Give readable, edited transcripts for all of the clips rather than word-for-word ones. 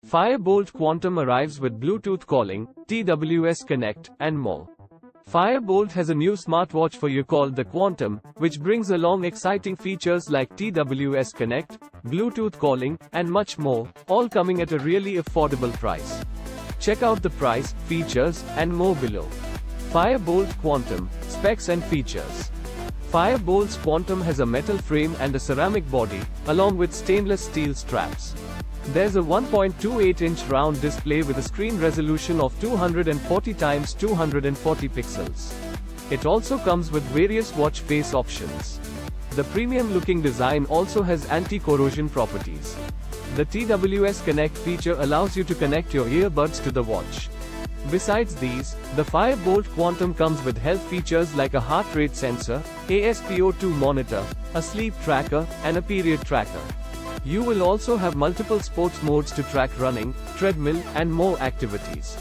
Fire-Boltt Quantum arrives with Bluetooth calling, TWS Connect, and more. Fire-Boltt has a new smartwatch for you called the Quantum, which brings along exciting features like TWS Connect, Bluetooth calling, and much more, all coming at a really affordable price. Check out the price, features, and more below. Fire-Boltt Quantum, specs and features. Fire-Boltt Quantum has a metal frame and a ceramic body, along with stainless steel straps. There's a 1.28-inch round display with a screen resolution of 240 x 240 pixels. It also comes with various watch face options. The premium-looking design also has anti-corrosion properties. The TWS Connect feature allows you to connect your earbuds to the watch. Besides these, the Fire-Boltt Quantum comes with health features like a heart rate sensor, a SpO2 monitor, a sleep tracker, and a period tracker. You will also have multiple sports modes to track running, treadmill, and more activities.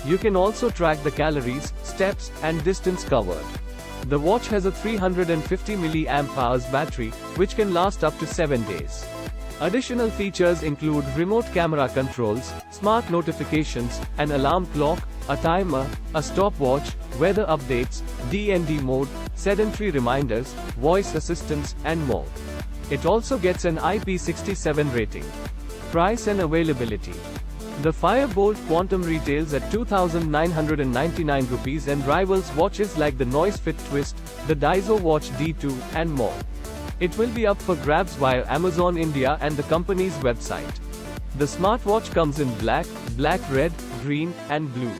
You can also track the calories, steps, and distance covered. The watch has a 350 mAh battery, which can last up to 7 days. Additional features include remote camera controls, smart notifications, an alarm clock, a timer, a stopwatch, weather updates, D&D mode, sedentary reminders, voice assistance, and more. It also gets an IP67 rating. Price and availability. The Fire-Boltt Quantum retails at ₹2,999 and rivals watches like the Noisefit Twist, the Daiso Watch D2, and more. It will be up for grabs via Amazon India and the company's website. The smartwatch comes in black, red, green, and blue.